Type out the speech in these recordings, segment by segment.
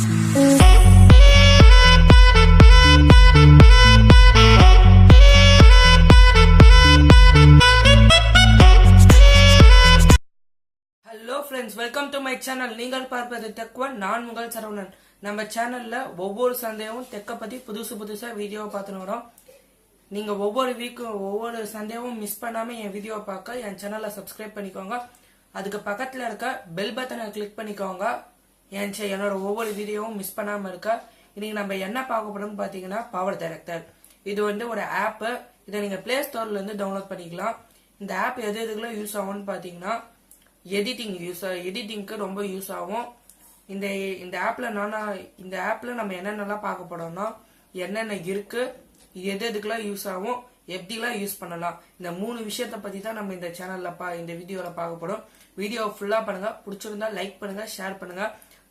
Hello friends, welcome to my channel. நீங்கள் பார்ப்பது techone. நான் உங்கள் சரவணன். நம்ம சேனல்ல ஒவ்வொரு சண்டேவும் டெக்க பத்தி புதுசா வீடியோ பார்த்துட்டு வரோம். நீங்க ஒவ்வொரு வீக்கும் ஒவ்வொரு சண்டேவும் மிஸ் பண்ணாம என் வீடியோ பார்க்க என் சேனலை சப்ஸ்கிரைப் பண்ணிக்கோங்க. அதுக்கு பக்கத்துல இருக்க பெல் பட்டனை கிளிக் பண்ணிக்கோங்க. என்னோட ஒவ்வொரு வீடியோவும் மிஸ் பண்ணாம இருக்க. இன்னைக்கு நம்ம என்ன பார்க்க போறோம்னு பாத்தீங்கன்னா பவர் டைரக்டர். இது ஒரு ஆப். இதை நீங்க பிளே ஸ்டோர்ல இருந்து டவுன்லோட் பண்ணிக்கலாம். இந்த ஆப் எதுக்கெல்லாம் யூஸ் ஆகும்னு பாத்தீங்கன்னா எடிட்டிங்க்கு ரொம்ப யூஸ் ஆகும். இந்த ஆப்ல நம்ம என்னென்னலாம் பார்க்க போறோம்னா என்னென்ன இருக்கு, எதுக்கெல்லாம் யூஸ் ஆகும், எப்படிலாம் யூஸ் பண்ணலாம், இந்த 3 விஷயத்த பத்தி தான் நம்ம இந்த சேனல்ல இந்த வீடியோல பார்க்க போறோம். வீடியோ ஃபுல்லா பண்ணுங்க. பிடிச்சிருந்தா லைக் பண்ணுங்க, ஷேர் பண்ணுங்க.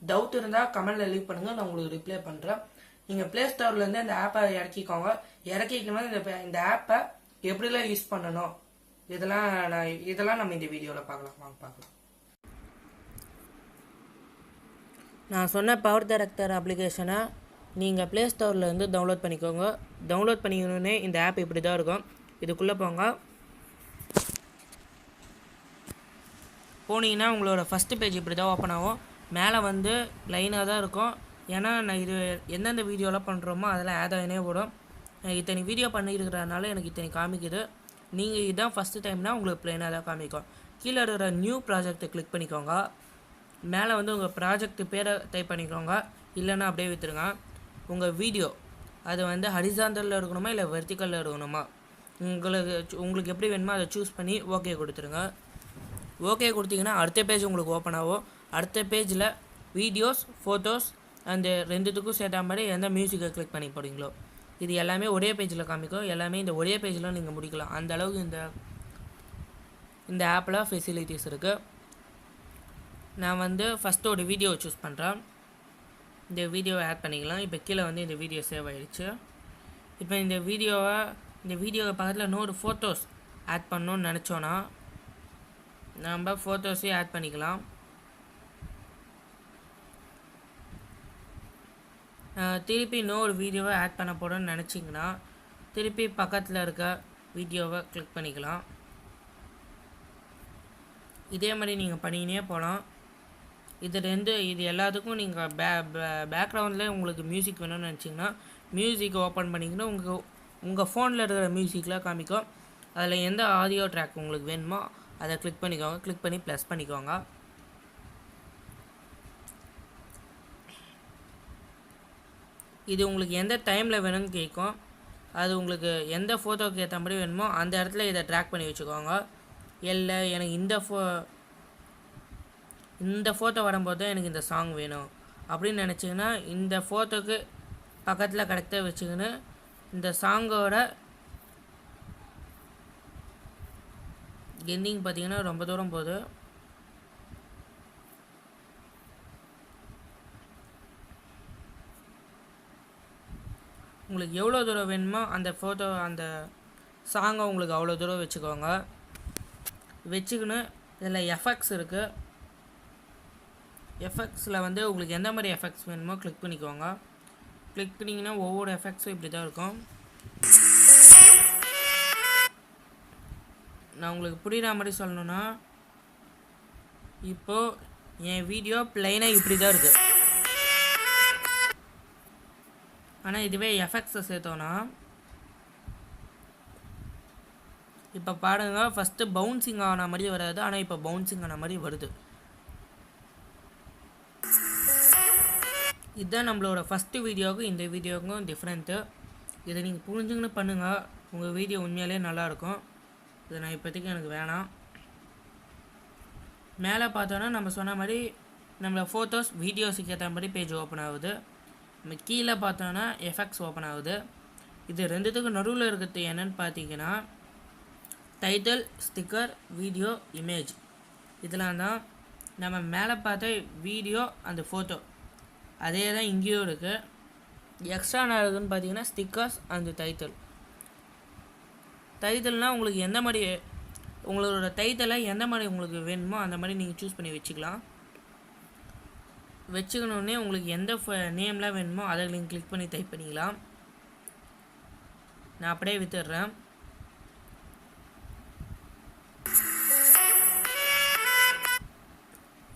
டவுட் இருந்தா கமெண்ட்ல லீவ் பண்ணுங்க, நான் உங்களுக்கு ரிப்ளை பண்றேன். நீங்க பிளே ஸ்டோர்ல இருந்து இந்த ஆப்பை இறக்கிக்கோங்க. இறக்கிக்கணும் இந்த ஆப்பை எப்படிலாம் யூஸ் பண்ணணும் இதெல்லாம் நம்ம இந்த வீடியோல பார்க்கலாம். நான் சொன்ன பவர் டைரக்டர் அப்ளிகேஷனை நீங்கள் ப்ளே ஸ்டோரில் இருந்து டவுன்லோட் பண்ணிக்கோங்க. டவுன்லோட் பண்ணிக்கணுன்னே இந்த ஆப் இப்படி தான் இருக்கும். இதுக்குள்ளே போங்க. போனீங்கன்னா உங்களோட ஃபஸ்ட்டு பேஜ் இப்படி தான் ஓப்பன் ஆகும். மேலே லைனாக தான் இருக்கும். ஏன்னா நான் இது எந்தெந்த வீடியோலாம் பண்ணுறோமோ அதெல்லாம் ஆட் ஆகினே போடும். இத்தனை வீடியோ பண்ணியிருக்கிறதுனால எனக்கு இத்தனை காமிக்குது. நீங்கள் இதுதான் ஃபஸ்ட்டு டைம்னா உங்களுக்கு ப்ளைனாக தான் காமிக்கும். கீழே இருக்கிற நியூ ப்ராஜெக்டை கிளிக் பண்ணிக்கோங்க. மேலே உங்கள் ப்ராஜெக்ட் பேரை டைப் பண்ணிக்கோங்க. இல்லைன்னா அப்படியே விற்றுருங்க. உங்கள் வீடியோ அது ஹரிசாண்டலில் இருக்கணுமா இல்லை வெர்டிக்கலில் இருக்கணுமா, உங்களுக்கு எப்படி வேணுமோ அதை சூஸ் பண்ணி ஓகே கொடுத்துருங்க. ஓகே கொடுத்தீங்கன்னா அடுத்த பேஜ் உங்களுக்கு ஓப்பன் ஆகும். அடுத்த பேஜில் வீடியோஸ், ஃபோட்டோஸ் அந்த ரெண்டுத்துக்கும் சேர்த்தா மாதிரி எந்த மியூசிக்கை கிளிக் பண்ணி போடுறீங்களோ இது எல்லாமே ஒரே பேஜில் காமிக்கும். எல்லாமே இந்த ஒரே பேஜில் நீங்கள் முடிக்கலாம். அந்த அளவுக்கு இந்த ஆப்பில் ஃபெசிலிட்டிஸ் இருக்குது. நான் ஃபஸ்ட்டு ஒரு வீடியோ சூஸ் பண்ணுறேன். இந்த வீடியோவை ஆட் பண்ணிக்கலாம். இப்போ கீழே இந்த வீடியோ சேவ் ஆகிடுச்சு. இப்போ இந்த வீடியோவை பக்கத்தில் இன்னொரு ஃபோட்டோஸ் ஆட் பண்ணணுன்னு நினச்சோன்னா நம்ம ஃபோட்டோஸே ஆட் பண்ணிக்கலாம். திருப்பி இன்னொரு வீடியோவை ஆட் பண்ண போகிறோன்னு நினச்சிங்கன்னா திருப்பி பக்கத்தில் இருக்க வீடியோவை கிளிக் பண்ணிக்கலாம். இதே மாதிரி நீங்கள் பண்ணிக்கினே போகலாம். இது எல்லாத்துக்கும் நீங்கள் பேக்ரவுண்டில் உங்களுக்கு மியூசிக் வேணும்னு நினச்சிங்கன்னா மியூசிக் ஓப்பன் பண்ணிங்கன்னா உங்கள் ஃபோனில் இருக்கிற மியூசிக்கில் காமிக்கும். அதில் எந்த ஆடியோ ட்ராக் உங்களுக்கு வேணுமோ அதை கிளிக் பண்ணிக்கோங்க. கிளிக் பண்ணி ப்ளஸ் பண்ணிக்கோங்க. இது உங்களுக்கு எந்த டைமில் வேணும்னு கேட்கும். அது உங்களுக்கு எந்த ஃபோட்டோவுக்கு ஏற்ற மாதிரி வேணுமோ அந்த இடத்துல இதை ட்ராக் பண்ணி வச்சுக்கோங்க. இல்லை எனக்கு இந்த ஃபோட்டோ வரும்போது தான் எனக்கு இந்த சாங் வேணும் அப்படின்னு நினச்சிங்கன்னா இந்த ஃபோட்டோக்கு பக்கத்தில் கரெக்டாக வச்சுக்கின்னு இந்த சாங்கோட எண்டிங் பார்த்திங்கன்னா ரொம்ப தூரம் போகுது. உங்களுக்கு எவ்வளோ தூரம் வேணுமோ அந்த ஃபோட்டோ அந்த சாங்கை உங்களுக்கு அவ்வளோ தூரம் வச்சுக்கோங்க. வச்சுக்கின்னு இதில் எஃபெக்ட்ஸ் இருக்குது. எஃபெக்ட்ஸில் உங்களுக்கு எந்த மாதிரி எஃபெக்ட்ஸ் வேணுமோ கிளிக் பண்ணிக்கோங்க. கிளிக் பண்ணிங்கன்னா ஒவ்வொரு எஃபெக்ட்ஸும் இப்படி தான் இருக்கும். நான் உங்களுக்கு புரிகிற மாதிரி சொல்லணுன்னா இப்போது என் வீடியோ ப்ளைனாக இப்படி தான் இருக்குது. ஆனால் இதுவே எஃபெக்ட்ஸை சேர்த்தோன்னா இப்போ பாருங்க, ஃபஸ்ட்டு பவுன்சிங் ஆன மாதிரி வராது, ஆனால் இப்போ பவுன்சிங் ஆன மாதிரி வருது. இதுதான் நம்மளோட ஃபஸ்ட்டு வீடியோவுக்கும் இந்த வீடியோவுக்கும் டிஃப்ரெண்ட்டு. இதை நீங்கள் புரிஞ்சுங்கன்னு பண்ணுங்கள். உங்கள் வீடியோ உண்மையாலே நல்லாயிருக்கும். இது நான் இப்போதைக்கு எனக்கு வேணாம். மேலே பார்த்தோன்னா நம்ம சொன்ன மாதிரி நம்மளோட ஃபோட்டோஸ் வீடியோஸுக்கு ஏற்ற மாதிரி பேஜ் ஓப்பன் ஆகுது. நம்ம கீழே பார்த்தோன்னா எஃபெக்ட்ஸ் ஓப்பன் ஆகுது. இது ரெண்டுத்துக்கு நடுவில் இருக்கிறது என்னென்னு பார்த்தீங்கன்னா டைட்டில், ஸ்டிக்கர், வீடியோ, இமேஜ். இதெல்லாம் தான் நம்ம மேலே பார்த்த வீடியோ அந்த ஃபோட்டோ அதே தான் இங்கேயும் இருக்குது. எக்ஸ்ட்ரா என்ன இருக்குதுன்னு பார்த்தீங்கன்னா ஸ்டிக்கர்ஸ் அண்ட் டைட்டில். டைட்டில்னால் உங்களுக்கு எந்த மாதிரி உங்களோட டைட்டிலை எந்த மாதிரி உங்களுக்கு வேணுமோ அந்த மாதிரி நீங்கள் சூஸ் பண்ணி வச்சுக்கலாம். வச்சுக்கணுன்னே உங்களுக்கு எந்த நேம்லாம் வேணுமோ அதை நீங்கள் கிளிக் பண்ணி டைப் பண்ணிக்கலாம். நான் அப்படியே வித்துடுறேன்.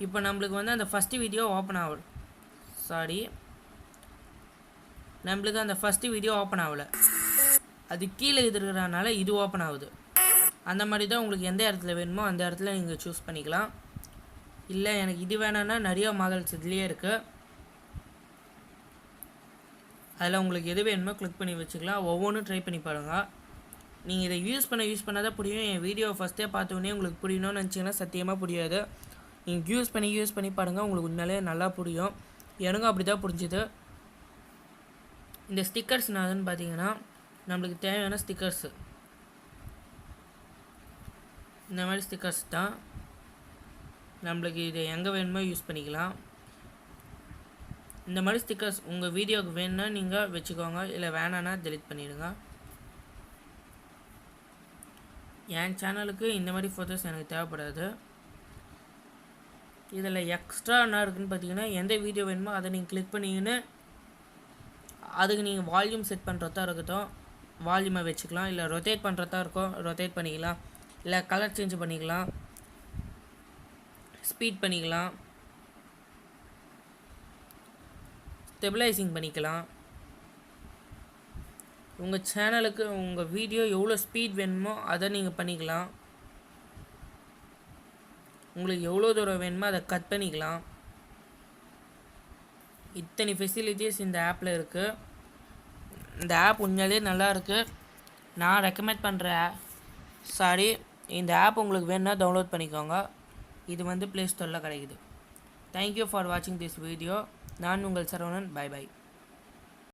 இப்போ நம்மளுக்கு வந்து அந்த ஃபஸ்ட்டு வீடியோ ஓப்பன் ஆகல. நம்மளுக்கு அந்த ஃபஸ்ட்டு வீடியோ ஓப்பன் ஆகலை. அது கீழே இருக்கிறனால இது ஓப்பன் ஆகுது. அந்த மாதிரி தான் உங்களுக்கு எந்த இடத்துல வேணுமோ அந்த இடத்துல நீங்கள் சூஸ் பண்ணிக்கலாம். இல்லை எனக்கு இது வேணான்னா நிறைய மாடல்ஸ் இதுலேயே இருக்குது. அதில் உங்களுக்கு எது வேணுமோ கிளிக் பண்ணி வச்சுக்கலாம். ஒவ்வொன்றும் ட்ரை பண்ணி பாருங்கள். நீங்கள் இதை யூஸ் பண்ண தான் புரியும். என் வீடியோ ஃபஸ்ட்டே பார்த்தோன்னே உங்களுக்கு புரியணும்னு நினச்சிங்கன்னா சத்தியமாக புரியாது. நீங்கள் யூஸ் பண்ணி பாருங்கள். உங்களுக்கு உண்மையிலே நல்லா புரியும். எனக்கும் அப்படி தான் புரிஞ்சுது. இந்த ஸ்டிக்கர்ஸ் என்னதுன்னு பார்த்தீங்கன்னா நம்மளுக்கு தேவையான ஸ்டிக்கர்ஸு இந்த மாதிரி ஸ்டிக்கர்ஸ் தான். நம்மளுக்கு இதை எங்கே வேணுமோ யூஸ் பண்ணிக்கலாம். இந்த மாதிரி ஸ்டிக்கர்ஸ் உங்கள் வீடியோவுக்கு வேணும்னா நீங்கள் வச்சுக்கோங்க, இல்லை வேணான்னா டெலிட் பண்ணிவிடுங்க. என் சேனலுக்கு இந்த மாதிரி ஃபோட்டோஸ் எனக்கு தேவைப்படாது. இதில் எக்ஸ்ட்ரா என்ன இருக்குதுன்னு பார்த்தீங்கன்னா எந்த வீடியோ வேணுமோ அதை நீங்கள் கிளிக் பண்ணிங்கன்னு அதுக்கு நீங்கள் வால்யூம் செட் பண்ணுறதா இருக்கட்டும், வால்யூமை வச்சுக்கலாம். இல்லை ரொட்டேட் பண்ணுறதா இருக்கும், ரொட்டேட் பண்ணிக்கலாம். இல்லை கலர் சேஞ்ச் பண்ணிக்கலாம், ஸ்பீட் பண்ணிக்கலாம், ஸ்டெபிலைசிங் பண்ணிக்கலாம். உங்கள் சேனலுக்கு உங்கள் வீடியோ எவ்வளோ ஸ்பீட் வேணுமோ அதை நீங்கள் பண்ணிக்கலாம். உங்களுக்கு எவ்வளோ தூரம் வேணுமோ அதை கட் பண்ணிக்கலாம். இத்தனை ஃபெசிலிட்டிஸ் இந்த ஆப்பில் இருக்குது. இந்த ஆப் உண்மையிலேயே நல்லா இருக்குது. நான் ரெக்கமெண்ட் பண்ணுறேன். இந்த ஆப் உங்களுக்கு வேணும்னா டவுன்லோட் பண்ணிக்கோங்க. இது வந்து ப்ளே ஸ்டோரில் கிடைக்குது. தேங்க்யூ ஃபார் வாட்சிங் திஸ் வீடியோ. நான் உங்கள் சரவணன். பை.